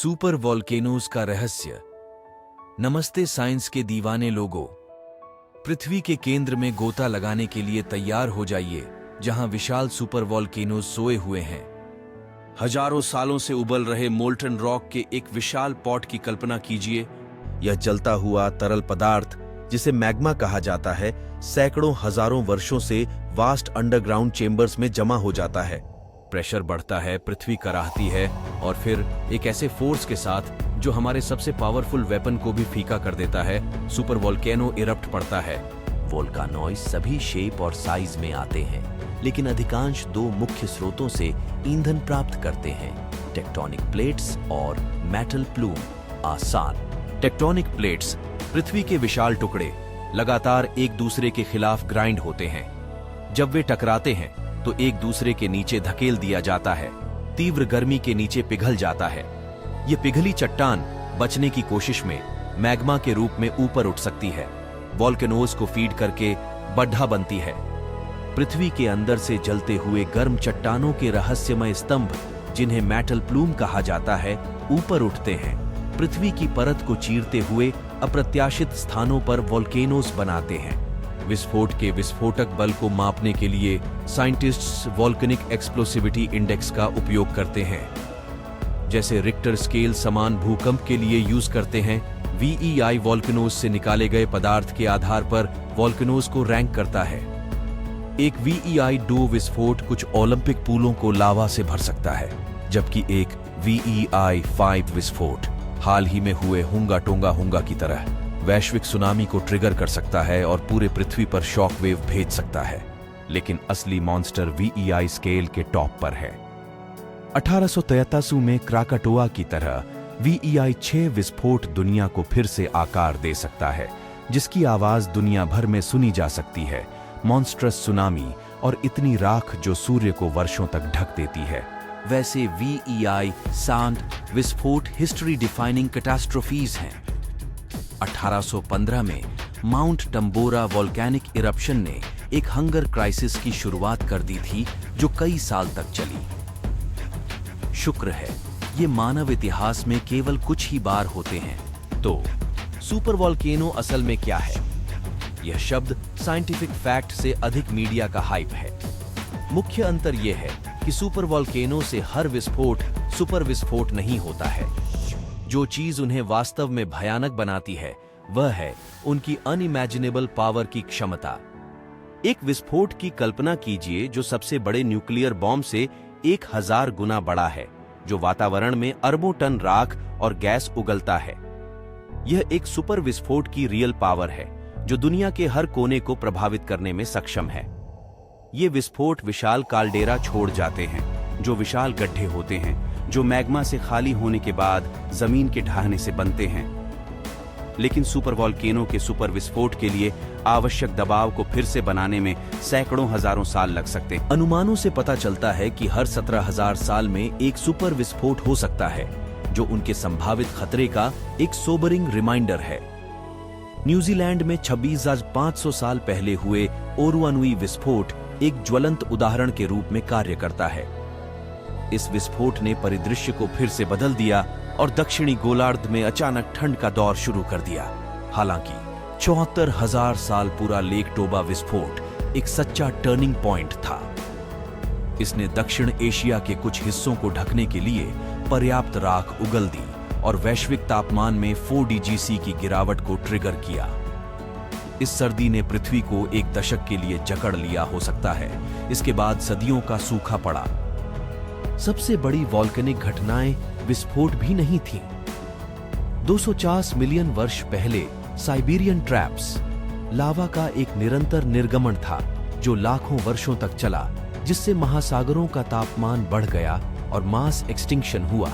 Super volcanoes का रहस्य। नमस्ते साइंस के दीवाने लोगों, पृथ्वी के केंद्र में गोता लगाने के लिए तैयार हो जाइए, जहां विशाल सुपर वॉल्केनोज सोए हुए हैं। हजारों सालों से उबल रहे मोल्टन रॉक के एक विशाल पॉट की कल्पना कीजिए। यह जलता हुआ तरल पदार्थ, जिसे मैग्मा कहा जाता है, सैकड़ों हजारों वर्षों से वास्ट अंडरग्राउंड चेंबर्स में जमा हो जाता है। प्रेशर बढ़ता है, पृथ्वी कराहती है और फिर एक ऐसे फोर्स के साथ जो हमारे सबसे पावरफुल वेपन को भी फीका कर देता है, सुपर वॉल्केनो इरप्ट पड़ता है। वोल्कानॉइड सभी शेप और साइज में आते हैं, लेकिन अधिकांश दो मुख्य स्रोतों से ईंधन प्राप्त करते हैं: टेक्टोनिक प्लेट्स और मेटल प्लूम। आसान। टेक्टोनिक प्लेट्स पृथ्वी के विशाल टुकड़े लगातार एक दूसरे के खिलाफ ग्राइंड होते हैं। जब वे टकराते हैं तो एक दूसरे के नीचे धकेल दिया जाता है, तीव्र गर्मी के नीचे पिघल जाता है। ये पिघली चट्टान बचने की कोशिश में मैग्मा के रूप में ऊपर उठ सकती है, वॉल्केनोज को फीड करके बड्ढा बनती है। पृथ्वी के अंदर से जलते हुए गर्म चट्टानों के रहस्यमय स्तंभ, जिन्हें मेटल प्लूम कहा जाता है, ऊपर उठते हैं, पृथ्वी की परत को चीरते हुए अप्रत्याशित स्थानों पर वॉल्केनोज बनाते हैं। विस्फोट के विस्फोटक बल को मापने के लिए साइंटिस्ट्स वॉल्केनिक एक्सप्लोसिविटी इंडेक्स का उपयोग करते हैं, जैसे रिक्टर स्केल समान भूकंप के लिए यूज करते हैं। वीईआई वॉल्केनोज से निकाले गए पदार्थ के आधार पर वॉल्केनोज को रैंक करता है। एक वीईआई 2 विस्फोट कुछ ओलंपिक पूलों को लावा से भर सकता है, जबकि एक वीईआई 5 विस्फोट हाल ही में हुए हुंगा टोंगा हुंगा की तरह वैश्विक सुनामी को ट्रिगर कर सकता है और पूरे पृथ्वी पर शॉक वेव भेज सकता है। लेकिन असली मॉन्स्टर वीईआई स्केल के टॉप पर है। 1883 में क्राकाटोआ की तरह वीईआई 6 विस्फोट दुनिया को फिर से आकार दे सकता है, जिसकी आवाज दुनिया भर में सुनी जा सकती है। मॉन्स्ट्रस सुनामी और इतनी राख जो सूर्य को वर्षों तक ढक देती है। वैसे वीईआई 7 विस्फोट हिस्ट्री डिफाइनिंग कैटास्ट्रोफीज हैं। 1815 में माउंट टम्बोरा वॉल्केनिक इरप्शन ने एक हंगर क्राइसिस की शुरुआत कर दी थी, जो कई साल तक चली। शुक्र है, ये मानव इतिहास में केवल कुछ ही बार होते हैं। तो सुपर वॉल्केनो असल में क्या है? यह शब्द साइंटिफिक फैक्ट से अधिक मीडिया का हाइप है। मुख्य अंतर यह है कि सुपर वॉल्केनो से हर विस्फोट सुपर विस्फोट नहीं होता है। जो चीज उन्हें वास्तव में भयानक बनाती है, वह है उनकी अनइमेजिनेबल पावर की क्षमता। एक विस्फोट की कल्पना कीजिए जो सबसे बड़े न्यूक्लियर बॉम्ब से 1000 गुना बड़ा है, जो वातावरण में अरबों टन राख और गैस उगलता है। यह एक सुपर विस्फोट की रियल पावर है, जो दुनिया के हर कोने को प्रभावित करने में सक्षम है। ये विस्फोट विशाल काल्डेरा छोड़ जाते हैं, जो विशाल गड्ढे होते हैं, जो मैग्मा से खाली होने के बाद जमीन के ढहने से बनते हैं। लेकिन सुपर वॉल्केनो के सुपर विस्फोट के लिए आवश्यक दबाव को फिर से बनाने में सैकड़ों हजारों साल लग सकते हैं। अनुमानों से पता चलता है कि हर 17,000 साल में एक सुपर विस्फोट हो सकता है, जो उनके संभावित खतरे का एक सोबरिंग रिमाइंडर है। न्यूजीलैंड में 26,500 साल पहले हुए ओरुआनुई विस्फोट एक ज्वलंत उदाहरण के रूप में कार्य करता है। इस विस्फोट ने परिदृश्य को फिर से बदल दिया और दक्षिणी गोलार्ध में अचानक ठंड का दौर शुरू कर दिया। हालांकि 74,000 साल पूरा लेक टोबा विस्फोट एक सच्चा टर्निंग पॉइंट था। इसने दक्षिण एशिया के कुछ हिस्सों को ढकने के लिए पर्याप्त राख उगल दी और वैश्विक तापमान में 4°C की गिरावट को ट्रिगर किया। इस सर्दी ने पृथ्वी को एक दशक के लिए जकड़ लिया हो सकता है। इसके बाद सदियों का सूखा पड़ा। सबसे बड़ी वॉल्केनिक घटनाएं विस्फोट भी नहीं थीं। 250 मिलियन वर्ष पहले साइबेरियन ट्रैप्स लावा का एक निरंतर निर्गमन था, जो लाखों वर्षों तक चला, जिससे महासागरों का तापमान बढ़ गया और मास एक्सटिंक्शन हुआ।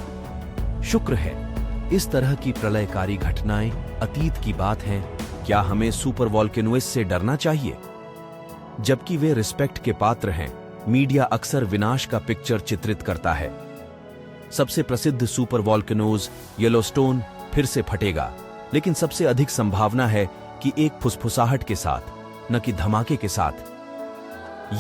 शुक्र है, इस तरह की प्रलयकारी घटनाएं अतीत की बात हैं। क्या हमें सुपर वॉल्केनोज से डरना चाहिए? जबकि वे रिस्पेक्ट के पात्र हैं, मीडिया अक्सर विनाश का पिक्चर चित्रित करता है। सबसे प्रसिद्ध सुपर वॉल्केनोज येलोस्टोन फिर से फटेगा, लेकिन सबसे अधिक संभावना है कि एक फुसफुसाहट के साथ, न कि धमाके के साथ।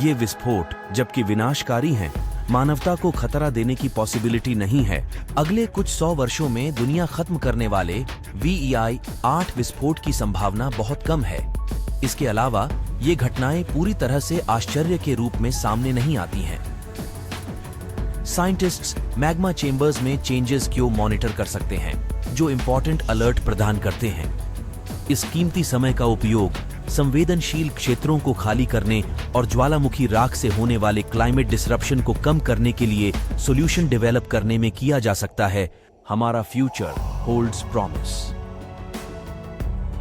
ये विस्फोट, जबकि विनाशकारी हैं, मानवता को खतरा देने की पॉसिबिलिटी नहीं है। अगले कुछ 100 वर्षों में दुनिया खत्म करने वाले VEI 8 विस्फोट की संभावना बहुत कम है। इसके अलावा ये घटनाएं पूरी तरह से आश्चर्य के रूप में सामने नहीं आती हैं। साइंटिस्ट्स मैग्मा चेंबर्स में चेंजेस क्यों मॉनिटर कर सकते हैं, जो इंपॉर्टेंट अलर्ट प्रदान करते हैं। इस कीमती समय का उपयोग संवेदनशील क्षेत्रों को खाली करने और ज्वालामुखी राख से होने वाले क्लाइमेट डिसरप्शन को कम करने के लिए सॉल्यूशन डेवलप करने में किया जा सकता है। हमारा फ्यूचर होल्ड्स प्रॉमिस।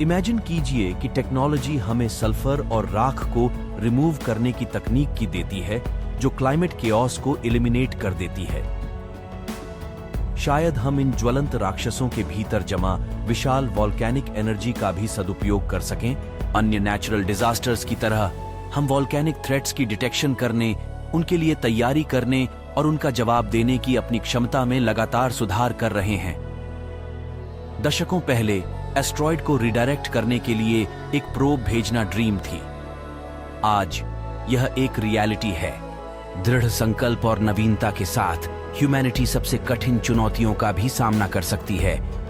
इमेजिन कीजिए कि टेक्नोलॉजी हमें सल्फर और राख को रिमूव करने की तकनीक की देती है, जो क्लाइमेट केओस को एलिमिनेट कर देती है। शायद हम इन ज्वलंत राक्षसों के भीतर जमा विशाल वॉल्केनिक एनर्जी का भी सदुपयोग कर सकें। अन्य नेचुरल डिजास्टर्स की तरह हम वॉल्केनिक थ्रेट्स की डिटेक्शन करने, उनके लिए तैयारी करने और उनका जवाब देने की अपनी क्षमता में लगातार सुधार कर रहे हैं। दशकों पहले एस्ट्रॉइड को रिडायरेक्ट करने के लिए एक प्रोब भेजना ड्रीम थी। आज यह एक रियलिटी है। दृढ़ संकल्प और नवीनता के साथ ह्यूमैनिटी सबसे कठिन चुनौतियों का भी सामना कर सकती है।